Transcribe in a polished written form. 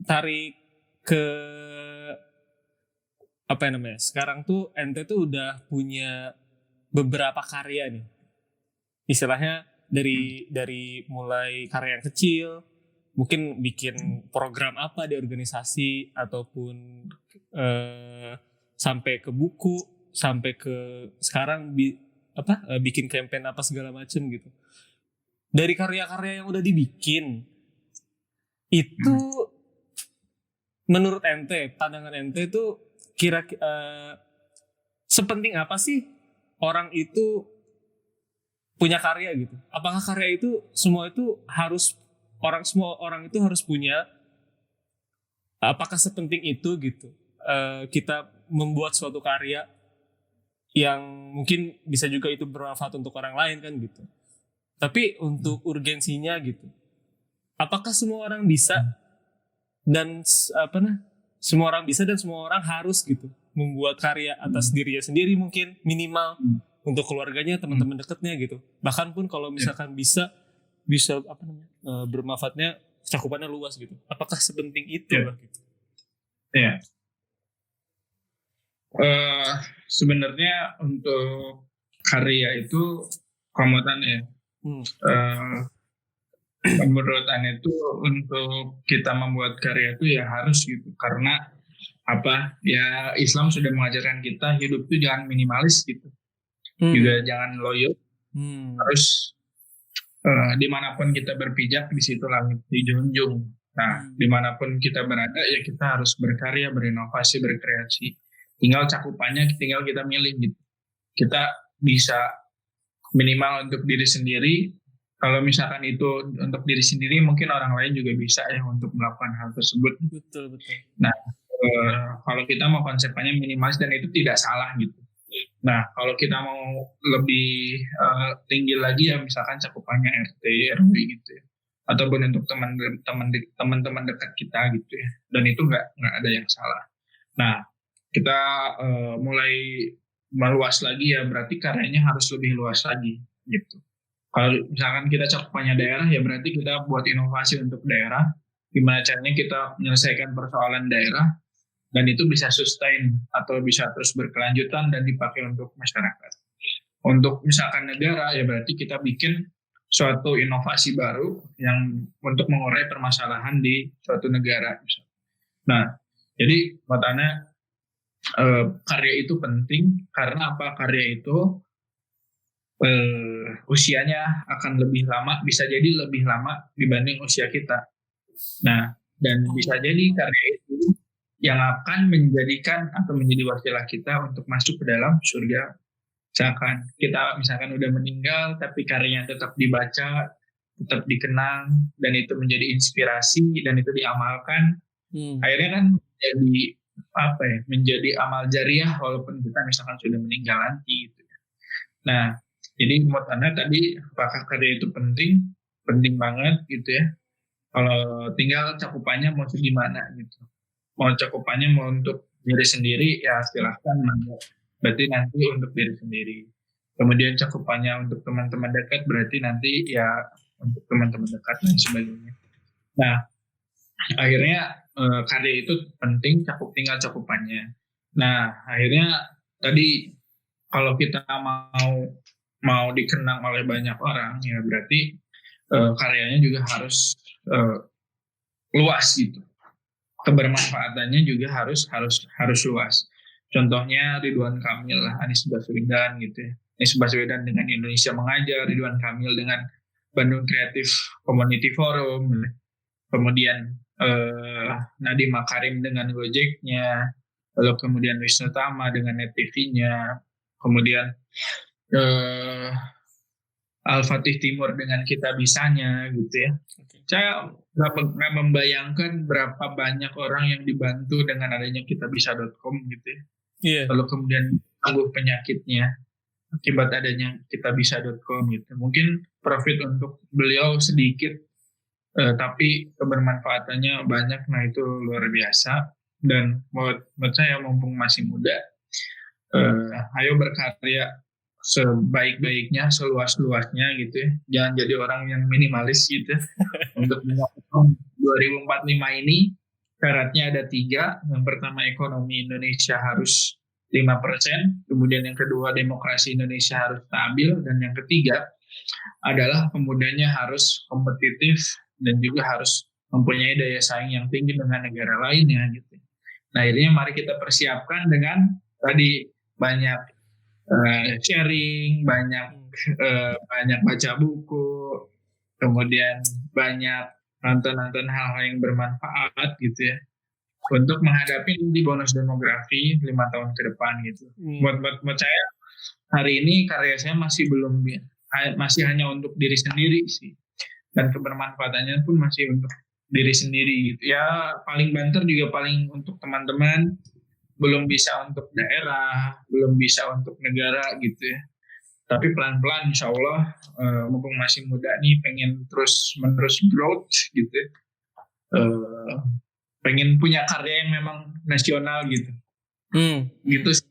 tarik ke apa namanya? Sekarang tuh ente tuh udah punya beberapa karya nih. Istilahnya dari mulai karya yang kecil, mungkin bikin program apa di organisasi ataupun sampai ke buku, sampai ke sekarang bikin campaign apa segala macem gitu. Dari karya-karya yang udah dibikin itu menurut ente, pandangan ente itu sepenting apa sih orang itu punya karya gitu? Apakah karya itu semua itu semua orang itu harus punya? Apakah sepenting itu gitu? Kita membuat suatu karya yang mungkin bisa juga itu bermanfaat untuk orang lain kan gitu. Tapi untuk urgensinya gitu, apakah semua orang bisa dan semua orang bisa dan semua orang harus gitu membuat karya atas dirinya sendiri mungkin minimal untuk keluarganya, teman-teman dekatnya gitu. Bahkan pun kalau misalkan bisa bermanfaatnya cakupannya luas gitu. Apakah sepenting itu lah gitu? Ya. Sebenarnya untuk karya itu komotan ya. Menurut Ane itu untuk kita membuat karya itu ya harus gitu, karena apa ya, Islam sudah mengajarkan kita hidup itu jangan minimalis gitu, juga jangan loyo, harus dimanapun kita berpijak di situ langit dijunjung. Nah, dimanapun kita berada ya kita harus berkarya, berinovasi, berkreasi. Tinggal cakupannya tinggal kita milih gitu. Kita bisa minimal untuk diri sendiri. Kalau misalkan itu untuk diri sendiri, mungkin orang lain juga bisa ya untuk melakukan hal tersebut. Betul. Nah, kalau kita mau konsepnya minimalis dan itu tidak salah gitu. Nah, kalau kita mau lebih tinggi lagi ya misalkan cakupannya RT, RW gitu ya. Ataupun untuk teman-teman dekat kita gitu ya. Dan itu nggak ada yang salah. Nah, kita mulai meluas lagi ya, berarti karyanya harus lebih luas lagi gitu. Kalau misalkan kita cakupannya daerah ya berarti kita buat inovasi untuk daerah, gimana caranya kita menyelesaikan persoalan daerah dan itu bisa sustain atau bisa terus berkelanjutan dan dipakai untuk masyarakat. Untuk misalkan negara ya berarti kita bikin suatu inovasi baru yang untuk mengurai permasalahan di suatu negara. Nah, jadi buat Ana karya itu penting karena apa? Karya itu usianya akan lebih lama, bisa jadi lebih lama dibanding usia kita. Nah, dan bisa jadi karya itu yang akan menjadikan atau menjadi wasilah kita untuk masuk ke dalam surga. Misalkan udah meninggal, tapi karyanya tetap dibaca, tetap dikenang, dan itu menjadi inspirasi dan itu diamalkan. Akhirnya kan menjadi amal jariah walaupun kita misalkan sudah meninggal nanti. Gitu. Nah, jadi menurut Anda tadi apakah karya itu penting? Penting banget gitu ya. Kalau tinggal cakupannya mau gimana gitu. Mau cakupannya mau untuk diri sendiri ya silahkan. Berarti nanti untuk diri sendiri. Kemudian cakupannya untuk teman-teman dekat berarti nanti ya untuk teman-teman dekat dan sebagainya. Nah, akhirnya karya itu penting, tinggal cakupannya. Nah, akhirnya tadi kalau kita mau dikenang oleh banyak orang ya berarti karyanya juga harus luas gitu. Kebermanfaatannya juga harus luas. Contohnya Ridwan Kamil, Anies Baswedan gitu ya. Anies Baswedan dengan Indonesia Mengajar, Ridwan Kamil dengan Bandung Creative Community Forum, kemudian Nadiem Makarim dengan Gojeknya, lalu kemudian Wisnu Tama dengan Net TV-nya, kemudian Al-Fatih Timur dengan Kita Bisanya gitu ya. Saya nggak membayangkan berapa banyak orang yang dibantu dengan adanya kitabisa.com gitu ya. Yeah. Lalu kemudian tangguh penyakitnya akibat adanya kitabisa.com gitu. Mungkin profit untuk beliau sedikit, tapi kebermanfaatannya banyak. Nah itu luar biasa. Dan menurut saya mumpung masih muda, ayo berkarya sebaik-baiknya, seluas-luasnya gitu ya. Jangan jadi orang yang minimalis gitu. Untuk 2045 ini syaratnya ada 3. Yang pertama, ekonomi Indonesia harus 5%, kemudian yang kedua, demokrasi Indonesia harus stabil, dan yang ketiga adalah pemudanya harus kompetitif dan juga harus mempunyai daya saing yang tinggi dengan negara lainnya gitu. Nah, akhirnya mari kita persiapkan dengan tadi banyak sharing, banyak baca buku, kemudian banyak nonton hal-hal yang bermanfaat gitu ya, untuk menghadapi di bonus demografi 5 tahun ke depan gitu. Buat saya hari ini karya saya masih hanya untuk diri sendiri sih, dan kebermanfaatannya pun masih untuk diri sendiri gitu ya. Paling banter juga paling untuk teman-teman, belum bisa untuk daerah, belum bisa untuk negara gitu ya. Tapi pelan-pelan insya Allah, mumpung masih muda nih, pengen terus-menerus growth gitu ya. Pengen punya karya yang memang nasional gitu. Gitu sih.